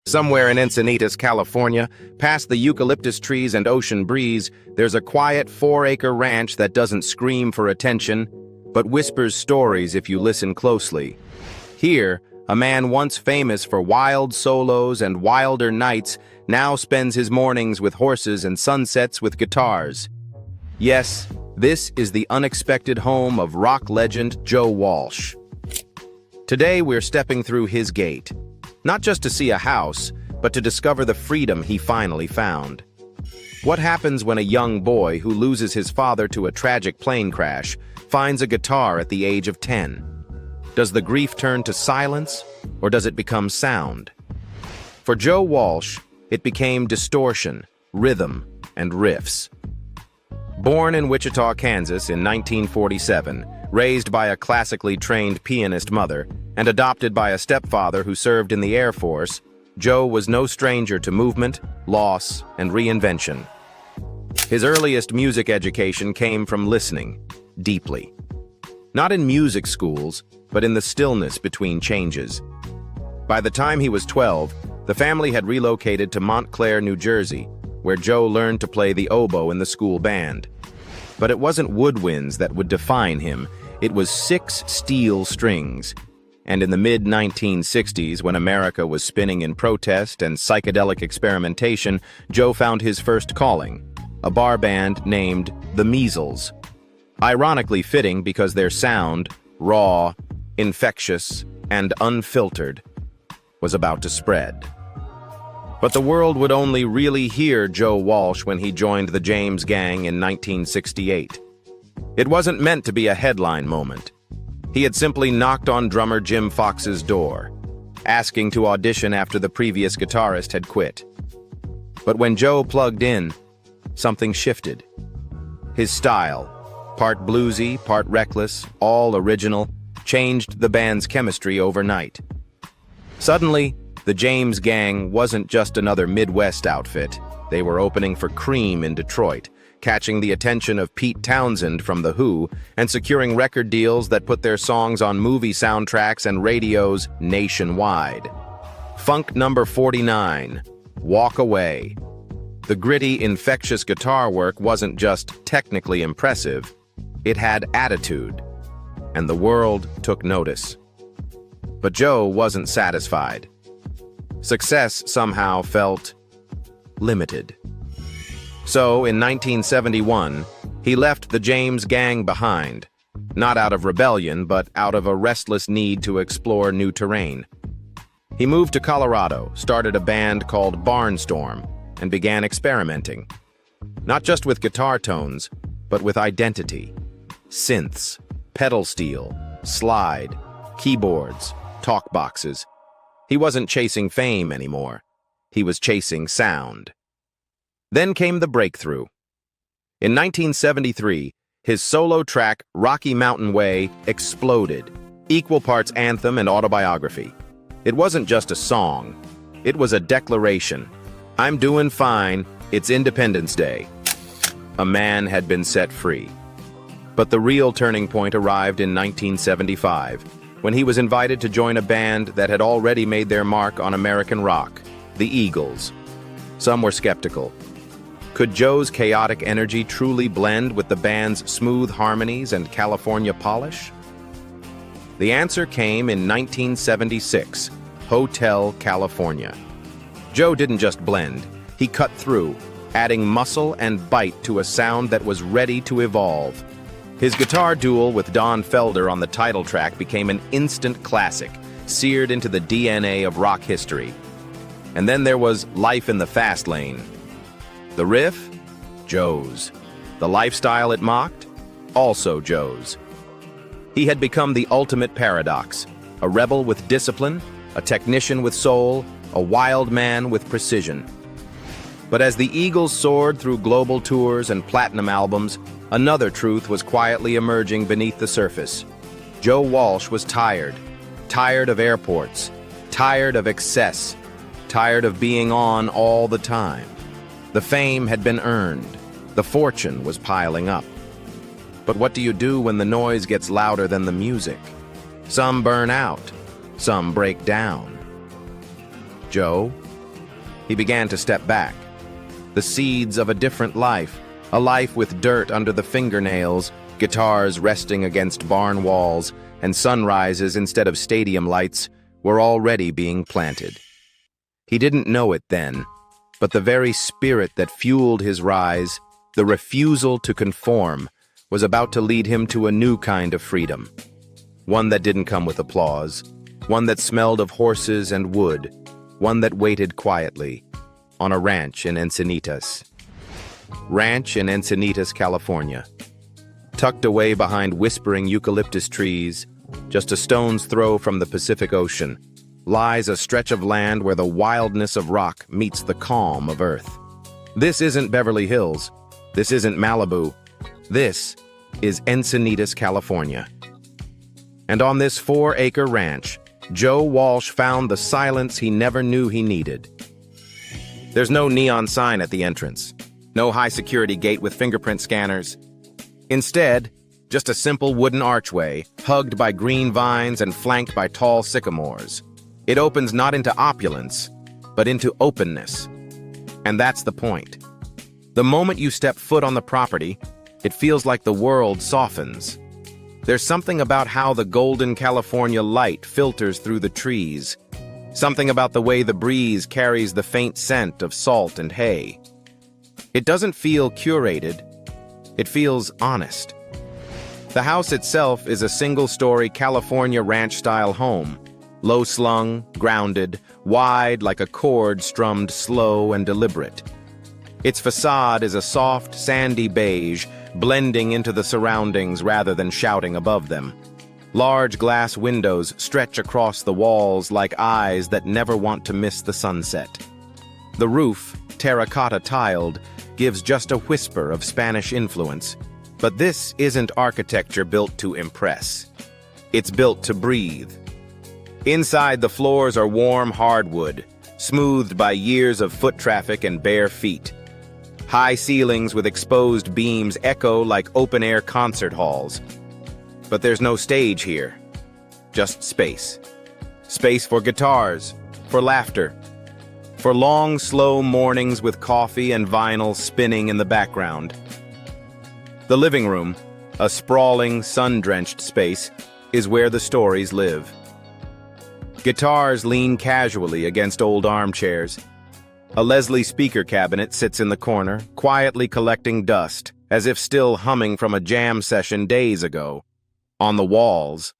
Somewhere in Encinitas, California, past the eucalyptus trees and ocean breeze, there's a quiet 4-acre ranch that doesn't scream for attention, but whispers stories if you listen closely. Here, a man once famous for wild solos and wilder nights now spends his mornings with horses and sunsets with guitars. Yes, this is the unexpected home of rock legend Joe Walsh. Today we're stepping through his gate, not just to see a house, but to discover the freedom he finally found. What happens when a young boy who loses his father to a tragic plane crash finds a guitar at the age of 10? Does the grief turn to silence, or does it become sound? For Joe Walsh, it became distortion, rhythm, and riffs. Born in Wichita, Kansas in 1947, raised by a classically trained pianist mother, and adopted by a stepfather who served in the Air Force, Joe was no stranger to movement, loss, and reinvention. His earliest music education came from listening, deeply. Not in music schools, but in the stillness between changes. By the time he was 12, the family had relocated to Montclair, New Jersey, where Joe learned to play the oboe in the school band. But it wasn't woodwinds that would define him, it was 6 steel strings. And in the mid-1960s, when America was spinning in protest and psychedelic experimentation, Joe found his first calling, a bar band named The Measles. Ironically fitting because their sound, raw, infectious, and unfiltered, was about to spread. But the world would only really hear Joe Walsh when he joined the James Gang in 1968. It wasn't meant to be a headline moment. He had simply knocked on drummer Jim Foxx's door, asking to audition after the previous guitarist had quit. But when Joe plugged in, something shifted. His style, part bluesy, part reckless, all original, changed the band's chemistry overnight. Suddenly, the James Gang wasn't just another Midwest outfit. They were opening for Cream in Detroit, catching the attention of Pete Townsend from The Who, and securing record deals that put their songs on movie soundtracks and radios nationwide. Funk number 49, Walk Away. The gritty, infectious guitar work wasn't just technically impressive, it had attitude, and the world took notice. But Joe wasn't satisfied. Success somehow felt limited. So, in 1971, he left the James Gang behind, not out of rebellion, but out of a restless need to explore new terrain. He moved to Colorado, started a band called Barnstorm, and began experimenting. Not just with guitar tones, but with identity. Synths, pedal steel, slide, keyboards, talk boxes. He wasn't chasing fame anymore. He was chasing sound. Then came the breakthrough. In 1973, his solo track, Rocky Mountain Way, exploded, equal parts anthem and autobiography. It wasn't just a song. It was a declaration. I'm doing fine, it's Independence Day. A man had been set free. But the real turning point arrived in 1975, when he was invited to join a band that had already made their mark on American rock, the Eagles. Some were skeptical. Could Joe's chaotic energy truly blend with the band's smooth harmonies and California polish? The answer came in 1976, Hotel California. Joe didn't just blend, he cut through, adding muscle and bite to a sound that was ready to evolve. His guitar duel with Don Felder on the title track became an instant classic, seared into the DNA of rock history. And then there was Life in the Fast Lane. The riff? Joe's. The lifestyle it mocked? Also Joe's. He had become the ultimate paradox, a rebel with discipline, a technician with soul, a wild man with precision. But as the Eagles soared through global tours and platinum albums, another truth was quietly emerging beneath the surface. Joe Walsh was tired. Tired of airports. Tired of excess. Tired of being on all the time. The fame had been earned. The fortune was piling up. But what do you do when the noise gets louder than the music? Some burn out. Some break down. Joe, He began to step back. The seeds of a different life, a life with dirt under the fingernails, guitars resting against barn walls, and sunrises instead of stadium lights, were already being planted. He didn't know it then, but the very spirit that fueled his rise, the refusal to conform, was about to lead him to a new kind of freedom. One that didn't come with applause, one that smelled of horses and wood, one that waited quietly, on a ranch in Encinitas. Ranch in Encinitas, California. Tucked away behind whispering eucalyptus trees, just a stone's throw from the Pacific Ocean, lies a stretch of land where the wildness of rock meets the calm of earth. This isn't Beverly Hills. This isn't Malibu. This is Encinitas, California. And on this 4-acre ranch, Joe Walsh found the silence he never knew he needed. There's no neon sign at the entrance, no high-security gate with fingerprint scanners. Instead, just a simple wooden archway, hugged by green vines and flanked by tall sycamores. It opens not into opulence, but into openness. And that's the point. The moment you step foot on the property, it feels like the world softens. There's something about how the golden California light filters through the trees. Something about the way the breeze carries the faint scent of salt and hay. It doesn't feel curated. It feels honest. The house itself is a single-story California ranch-style home. Low-slung, grounded, wide like a chord strummed slow and deliberate. Its facade is a soft, sandy beige, blending into the surroundings rather than shouting above them. Large glass windows stretch across the walls like eyes that never want to miss the sunset. The roof, terracotta tiled, gives just a whisper of Spanish influence. But this isn't architecture built to impress. It's built to breathe. Inside, the floors are warm hardwood, smoothed by years of foot traffic and bare feet. High ceilings with exposed beams echo like open-air concert halls. But there's no stage here. Just space. Space for guitars, for laughter, for long, slow mornings with coffee and vinyl spinning in the background. The living room, a sprawling, sun-drenched space, is where the stories live. Guitars lean casually against old armchairs. A Leslie speaker cabinet sits in the corner, quietly collecting dust, as if still humming from a jam session days ago. On the walls,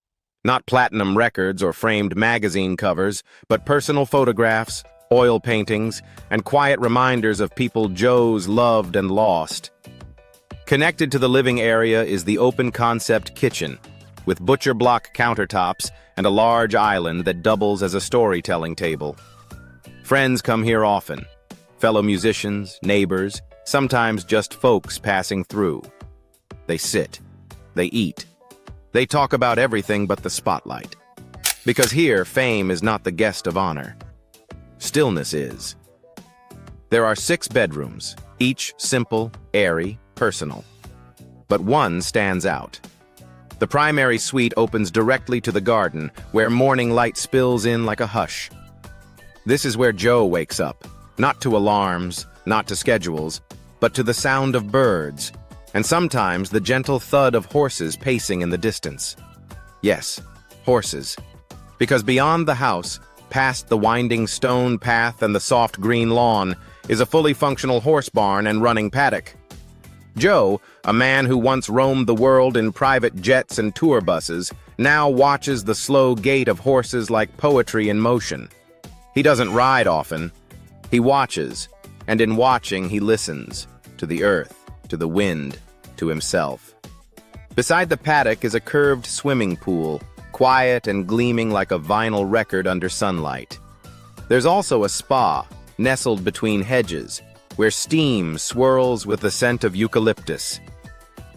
not platinum records or framed magazine covers, but personal photographs, oil paintings, and quiet reminders of people Joe's loved and lost. Connected to the living area is the open-concept kitchen, with butcher block countertops and a large island that doubles as a storytelling table. Friends come here often, fellow musicians, neighbors, sometimes just folks passing through. They sit, they eat, they talk about everything but the spotlight. Because here, fame is not the guest of honor. Stillness is. There are 6 bedrooms, each simple, airy, personal. But one stands out. The primary suite opens directly to the garden, where morning light spills in like a hush. This is where Joe wakes up, not to alarms, not to schedules, but to the sound of birds, and sometimes the gentle thud of horses pacing in the distance. Yes, horses. Because beyond the house, past the winding stone path and the soft green lawn, is a fully functional horse barn and running paddock. Joe, a man who once roamed the world in private jets and tour buses, now watches the slow gait of horses like poetry in motion. He doesn't ride often. He watches, and in watching he listens, to the earth, to the wind, to himself. Beside the paddock is a curved swimming pool, quiet and gleaming like a vinyl record under sunlight. There's also a spa, nestled between hedges, where steam swirls with the scent of eucalyptus.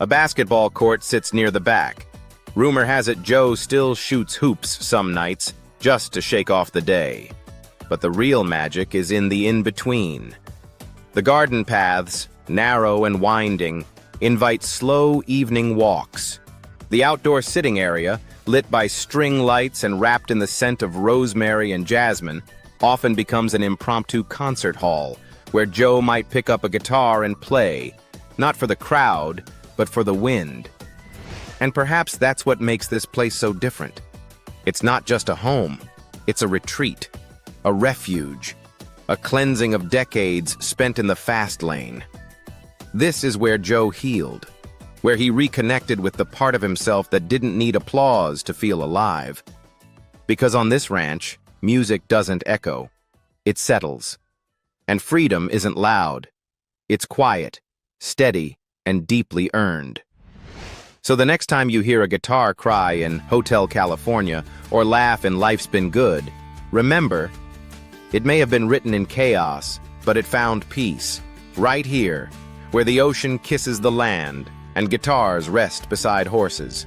A basketball court sits near the back. Rumor has it Joe still shoots hoops some nights, just to shake off the day. But the real magic is in the in-between. The garden paths, narrow and winding, invite slow evening walks. The outdoor sitting area, lit by string lights and wrapped in the scent of rosemary and jasmine, often becomes an impromptu concert hall where Joe might pick up a guitar and play, not for the crowd, but for the wind. And perhaps that's what makes this place so different. It's not just a home, it's a retreat, a refuge, a cleansing of decades spent in the fast lane. This is where Joe healed, where he reconnected with the part of himself that didn't need applause to feel alive. Because on this ranch, music doesn't echo, it settles. And freedom isn't loud, it's quiet, steady, and deeply earned. So the next time you hear a guitar cry in Hotel California or laugh in Life's Been Good, remember, it may have been written in chaos, but it found peace, right here, where the ocean kisses the land and guitars rest beside horses.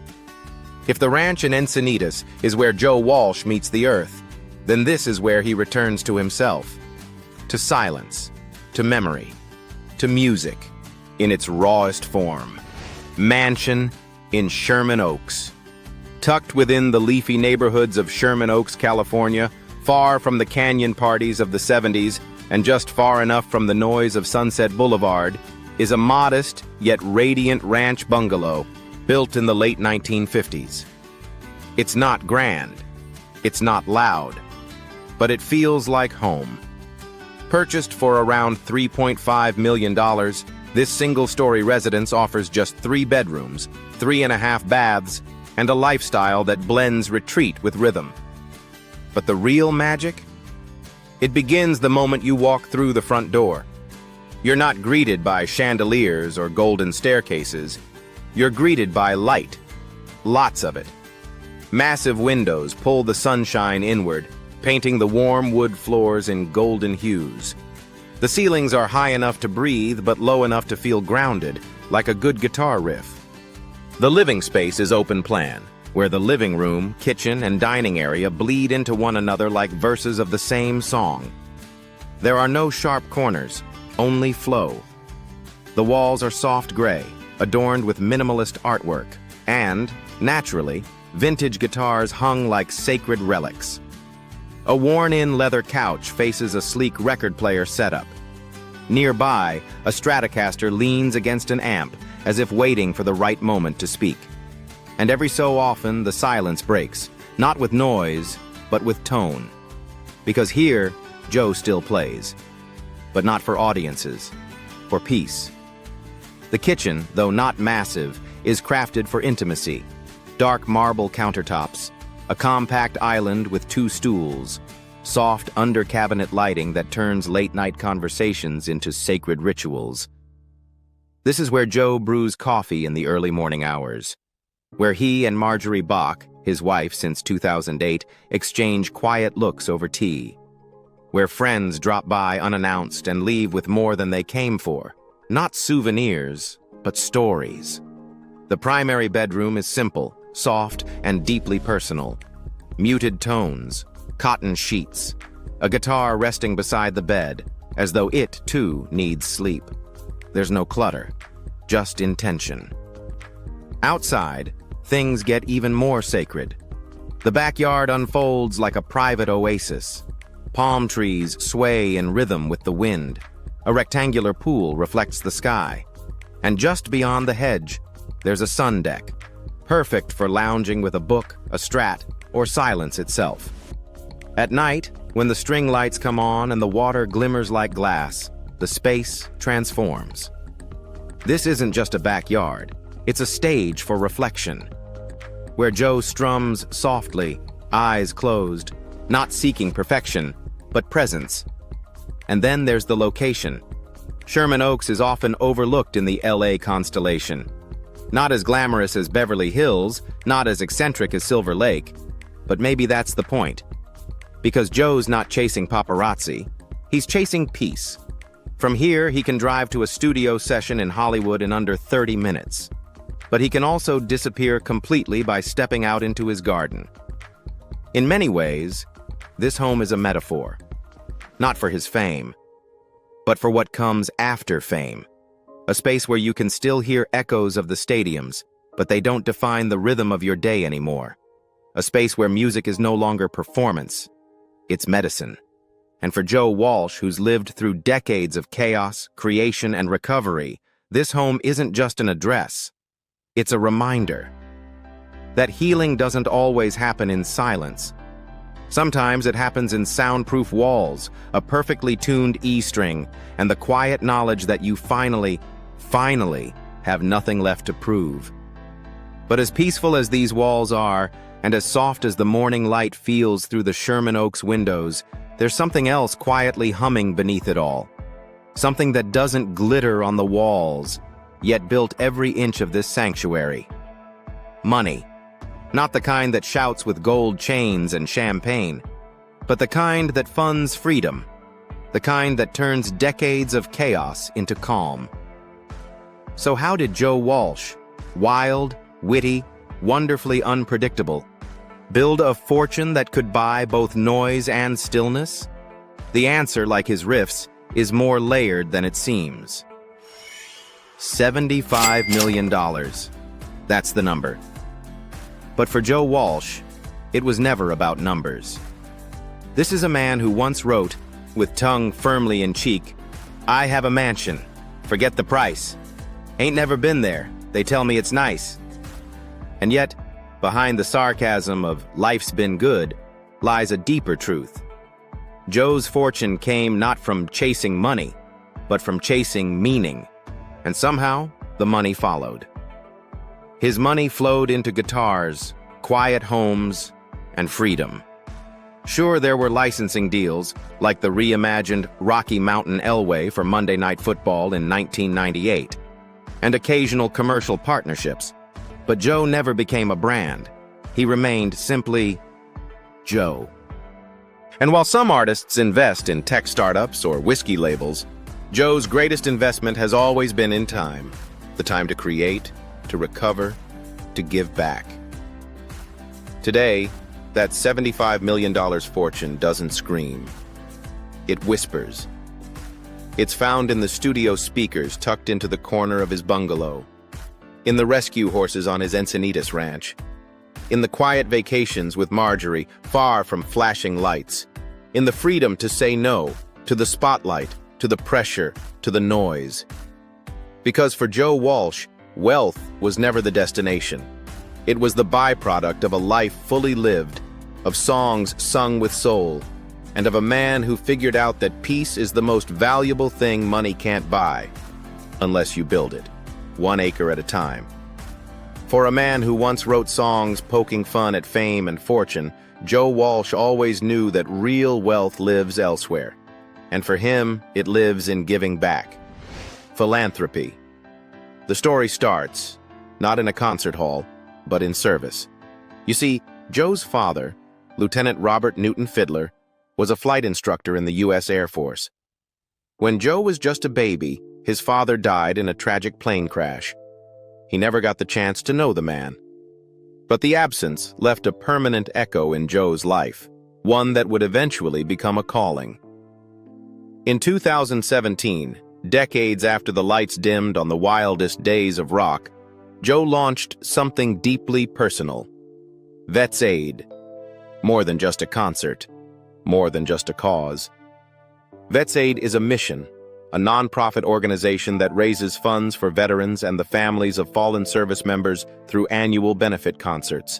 If the ranch in Encinitas is where Joe Walsh meets the earth, then this is where he returns to himself, to silence, to memory, to music in its rawest form. Mansion in Sherman Oaks. Tucked within the leafy neighborhoods of Sherman Oaks, California, far from the canyon parties of the 70s and just far enough from the noise of Sunset Boulevard, is a modest yet radiant ranch bungalow built in the late 1950s. It's not grand, it's not loud, but it feels like home. Purchased for around $3.5 million, this single-story residence offers just 3 bedrooms, 3.5 baths, and a lifestyle that blends retreat with rhythm. But the real magic? It begins the moment you walk through the front door. You're not greeted by chandeliers or golden staircases. You're greeted by light. Lots of it. Massive windows pull the sunshine inward, painting the warm wood floors in golden hues. The ceilings are high enough to breathe, but low enough to feel grounded, like a good guitar riff. The living space is open plan, where the living room, kitchen, and dining area bleed into one another like verses of the same song. There are no sharp corners, only flow. The walls are soft gray, adorned with minimalist artwork, and, naturally, vintage guitars hung like sacred relics. A worn-in leather couch faces a sleek record player setup. Nearby, a Stratocaster leans against an amp, as if waiting for the right moment to speak. And every so often, the silence breaks, not with noise, but with tone. Because here, Joe still plays. But not for audiences, for peace. The kitchen, though not massive, is crafted for intimacy. Dark marble countertops, a compact island with 2 stools, soft under-cabinet lighting that turns late-night conversations into sacred rituals. This is where Joe brews coffee in the early morning hours, where he and Marjorie Bach, his wife since 2008, exchange quiet looks over tea, where friends drop by unannounced and leave with more than they came for, not souvenirs, but stories. The primary bedroom is simple, soft, and deeply personal. Muted tones, cotton sheets, a guitar resting beside the bed, as though it, too, needs sleep. There's no clutter, just intention. Outside, things get even more sacred. The backyard unfolds like a private oasis. Palm trees sway in rhythm with the wind. A rectangular pool reflects the sky. And just beyond the hedge, there's a sun deck, perfect for lounging with a book, a Strat, or silence itself. At night, when the string lights come on and the water glimmers like glass, the space transforms. This isn't just a backyard, it's a stage for reflection, where Joe strums softly, eyes closed, not seeking perfection, but presence. And then there's the location. Sherman Oaks is often overlooked in the LA constellation. Not as glamorous as Beverly Hills, not as eccentric as Silver Lake, but maybe that's the point. Because Joe's not chasing paparazzi, he's chasing peace. From here, he can drive to a studio session in Hollywood in under 30 minutes. But he can also disappear completely by stepping out into his garden. In many ways, this home is a metaphor. Not for his fame, but for what comes after fame. A space where you can still hear echoes of the stadiums, but they don't define the rhythm of your day anymore. A space where music is no longer performance, it's medicine. And for Joe Walsh, who's lived through decades of chaos, creation, and recovery, this home isn't just an address. It's a reminder that healing doesn't always happen in silence. Sometimes it happens in soundproof walls, a perfectly tuned E string, and the quiet knowledge that you finally have nothing left to prove. But as peaceful as these walls are, and as soft as the morning light feels through the Sherman Oaks windows, there's something else quietly humming beneath it all. Something that doesn't glitter on the walls, yet built every inch of this sanctuary. Money. Not the kind that shouts with gold chains and champagne, but the kind that funds freedom, the kind that turns decades of chaos into calm. So how did Joe Walsh, wild, witty, wonderfully unpredictable, build a fortune that could buy both noise and stillness? The answer, like his riffs, is more layered than it seems. $75 million. That's the number. But for Joe Walsh, it was never about numbers. This is a man who once wrote, with tongue firmly in cheek, "I have a mansion. Forget the price. Ain't never been there. They tell me it's nice." And yet, behind the sarcasm of "life's been good" lies a deeper truth. Joe's fortune came not from chasing money, but from chasing meaning. And somehow, the money followed. His money flowed into guitars, quiet homes, and freedom. Sure, there were licensing deals, like the reimagined Rocky Mountain Elway for Monday Night Football in 1998, and occasional commercial partnerships. But Joe never became a brand. He remained simply Joe. And while some artists invest in tech startups or whiskey labels, Joe's greatest investment has always been in time. The time to create, to recover, to give back. Today, that $75 million fortune doesn't scream. It whispers. It's found in the studio speakers tucked into the corner of his bungalow, in the rescue horses on his Encinitas ranch, in the quiet vacations with Marjorie far from flashing lights, in the freedom to say no to the spotlight, to the pressure, to the noise. Because for Joe Walsh, wealth was never the destination. It was the byproduct of a life fully lived, of songs sung with soul, and of a man who figured out that peace is the most valuable thing money can't buy, unless you build it, 1 acre at a time. For a man who once wrote songs poking fun at fame and fortune, Joe Walsh always knew that real wealth lives elsewhere. And for him, it lives in giving back. Philanthropy. The story starts, not in a concert hall, but in service. You see, Joe's father, Lieutenant Robert Newton Fiddler, was a flight instructor in the U.S. Air Force. When Joe was just a baby, his father died in a tragic plane crash. He never got the chance to know the man. But the absence left a permanent echo in Joe's life, one that would eventually become a calling. In 2017, decades after the lights dimmed on the wildest days of rock, Joe launched something deeply personal. Vets Aid. More than just a concert. More than just a cause. Vets Aid is a mission, a nonprofit organization that raises funds for veterans and the families of fallen service members through annual benefit concerts.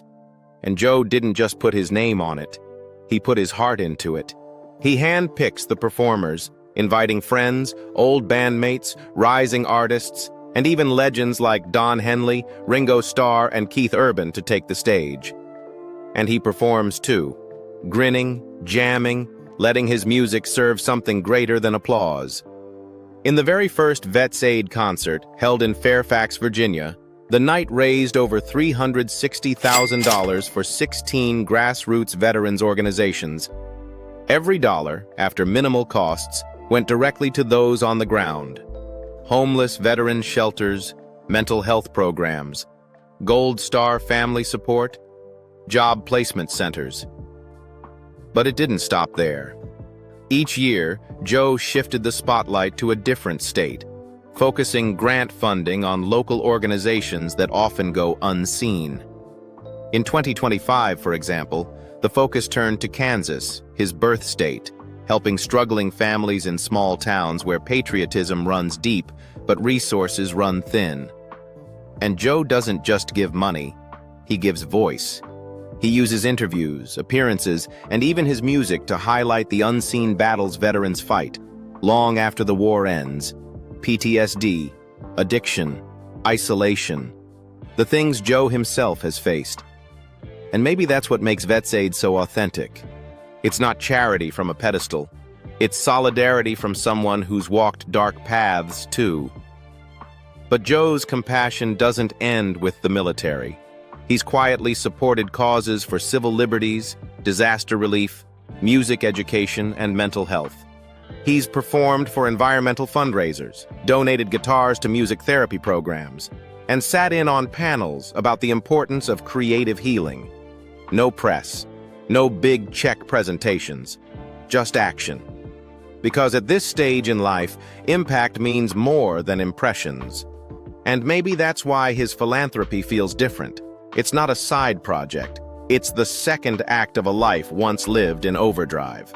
And Joe didn't just put his name on it. He put his heart into it. He handpicks the performers, inviting friends, old bandmates, rising artists, and even legends like Don Henley, Ringo Starr, and Keith Urban to take the stage. And he performs too, grinning, jamming, letting his music serve something greater than applause. In the very first Vets Aid concert, held in Fairfax, Virginia, the night raised over $360,000 for 16 grassroots veterans organizations. Every dollar, after minimal costs, went directly to those on the ground. Homeless veteran shelters, mental health programs, Gold Star family support, job placement centers. But it didn't stop there. Each year, Joe shifted the spotlight to a different state, focusing grant funding on local organizations that often go unseen. In 2025, for example, the focus turned to Kansas, his birth state, helping struggling families in small towns where patriotism runs deep, but resources run thin. And Joe doesn't just give money, he gives voice. He uses interviews, appearances, and even his music to highlight the unseen battles veterans fight, long after the war ends. PTSD, addiction, isolation, the things Joe himself has faced. And maybe that's what makes Vets Aid so authentic. It's not charity from a pedestal. It's solidarity from someone who's walked dark paths too. But Joe's compassion doesn't end with the military. He's quietly supported causes for civil liberties, disaster relief, music education, and mental health. He's performed for environmental fundraisers, donated guitars to music therapy programs, and sat in on panels about the importance of creative healing. No press, no big check presentations, just action. Because at this stage in life, impact means more than impressions. And maybe that's why his philanthropy feels different. It's not a side project. It's the second act of a life once lived in overdrive.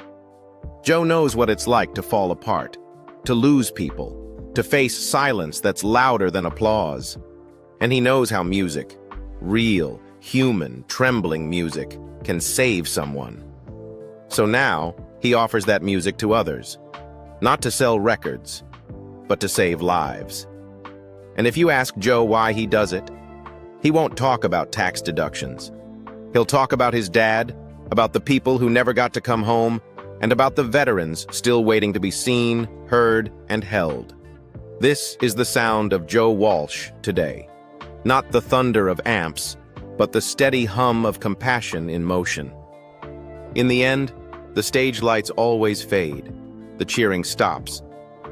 Joe knows what it's like to fall apart, to lose people, to face silence that's louder than applause. And he knows how music, real, human, trembling music, can save someone. So now, he offers that music to others, not to sell records, but to save lives. And if you ask Joe why he does it, he won't talk about tax deductions. He'll talk about his dad, about the people who never got to come home, and about the veterans still waiting to be seen, heard, and held. This is the sound of Joe Walsh today. Not the thunder of amps, but the steady hum of compassion in motion. In the end, the stage lights always fade. The cheering stops.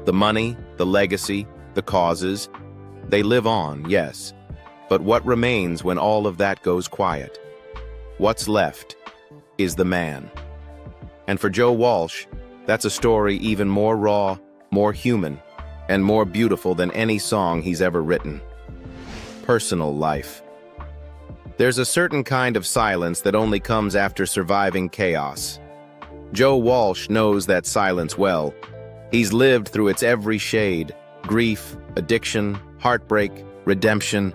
The money, the legacy, the causes, they live on, yes. But what remains when all of that goes quiet? What's left is the man. And for Joe Walsh, that's a story even more raw, more human, and more beautiful than any song he's ever written. Personal life. There's a certain kind of silence that only comes after surviving chaos. Joe Walsh knows that silence well. He's lived through its every shade: grief, addiction, heartbreak, redemption.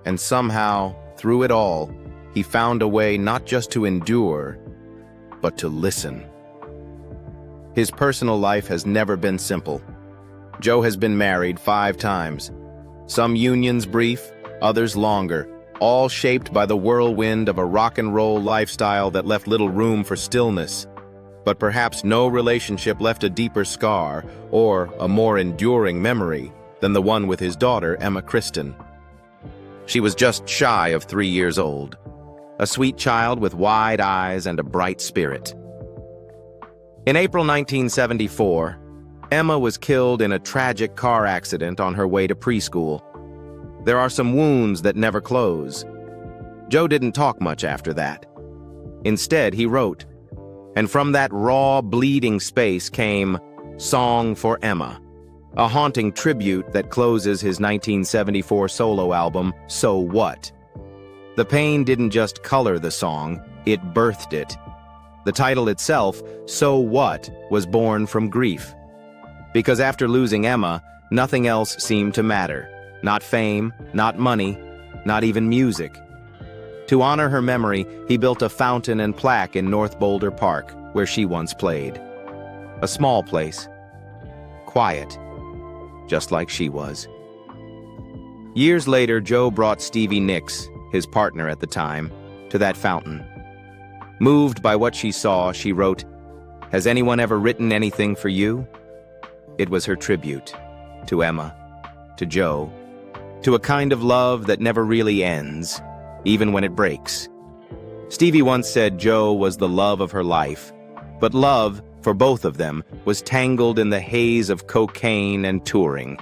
And somehow, through it all, he found a way not just to endure, but to listen. His personal life has never been simple. Joe has been married 5 times. Some unions brief, others longer, all shaped by the whirlwind of a rock and roll lifestyle that left little room for stillness. But perhaps no relationship left a deeper scar or a more enduring memory than the one with his daughter, Emma Kristen. She was just shy of 3 years old, a sweet child with wide eyes and a bright spirit. In April 1974, Emma was killed in a tragic car accident on her way to preschool. There are some wounds that never close. Joe didn't talk much after that. Instead, he wrote, and from that raw, bleeding space came Song for Emma, a haunting tribute that closes his 1974 solo album, So What? The pain didn't just color the song, it birthed it. The title itself, So What, was born from grief. Because after losing Emma, nothing else seemed to matter. Not fame, not money, not even music. To honor her memory, he built a fountain and plaque in North Boulder Park, where she once played. A small place. Quiet. Just like she was. Years later, Joe brought Stevie Nicks, his partner at the time, to that fountain. Moved by what she saw, she wrote, "Has anyone ever written anything for you?" It was her tribute to Emma, to Joe, to a kind of love that never really ends, even when it breaks. Stevie once said Joe was the love of her life, but love, for both of them, was tangled in the haze of cocaine and touring.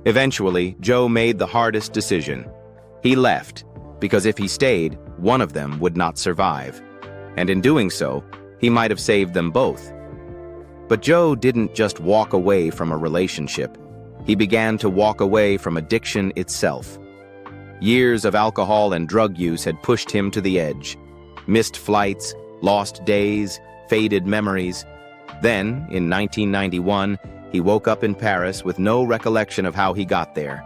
Eventually, Joe made the hardest decision. He left, because if he stayed, one of them would not survive. And in doing so, he might have saved them both. But Joe didn't just walk away from a relationship. He began to walk away from addiction itself. Years of alcohol and drug use had pushed him to the edge. Missed flights, lost days, faded memories. Then, in 1991, he woke up in Paris with no recollection of how he got there.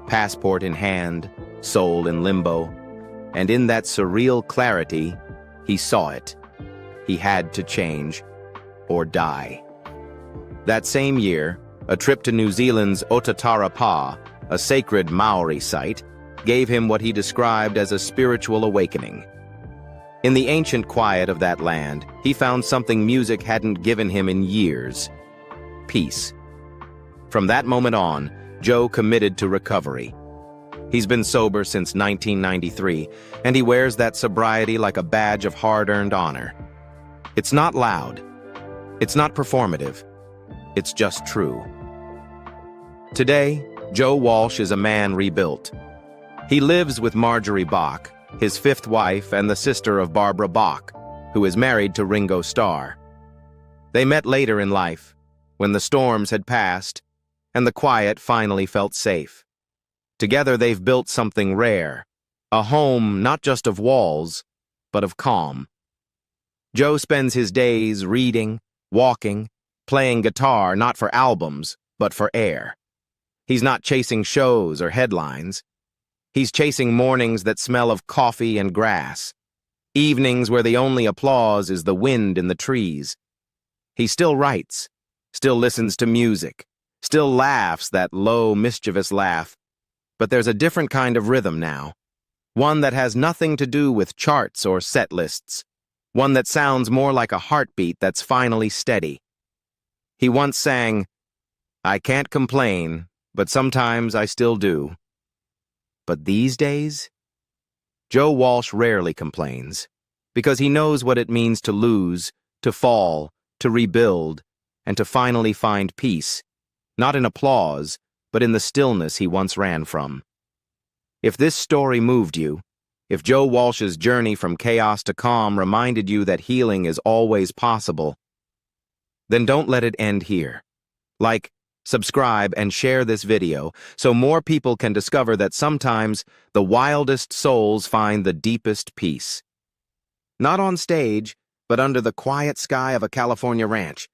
Passport in hand, soul in limbo, and in that surreal clarity, he saw it. He had to change or die. That same year, a trip to New Zealand's Otatara Pa, a sacred Maori site, gave him what he described as a spiritual awakening. In the ancient quiet of that land, he found something music hadn't given him in years: peace. From that moment on, Joe committed to recovery. He's been sober since 1993, and he wears that sobriety like a badge of hard-earned honor. It's not loud. It's not performative. It's just true. Today, Joe Walsh is a man rebuilt. He lives with Marjorie Bach, his fifth wife and the sister of Barbara Bach, who is married to Ringo Starr. They met later in life, when the storms had passed and the quiet finally felt safe. Together they've built something rare, a home not just of walls, but of calm. Joe spends his days reading, walking, playing guitar not for albums, but for air. He's not chasing shows or headlines. He's chasing mornings that smell of coffee and grass, evenings where the only applause is the wind in the trees. He still writes, still listens to music, still laughs that low, mischievous laugh, but there's a different kind of rhythm now, one that has nothing to do with charts or set lists, one that sounds more like a heartbeat that's finally steady. He once sang, "I can't complain, but sometimes I still do." But these days, Joe Walsh rarely complains, because he knows what it means to lose, to fall, to rebuild, and to finally find peace, not in applause, but in the stillness he once ran from. If this story moved you, if Joe Walsh's journey from chaos to calm reminded you that healing is always possible, then don't let it end here. Like, subscribe, and share this video so more people can discover that sometimes the wildest souls find the deepest peace. Not on stage, but under the quiet sky of a California ranch.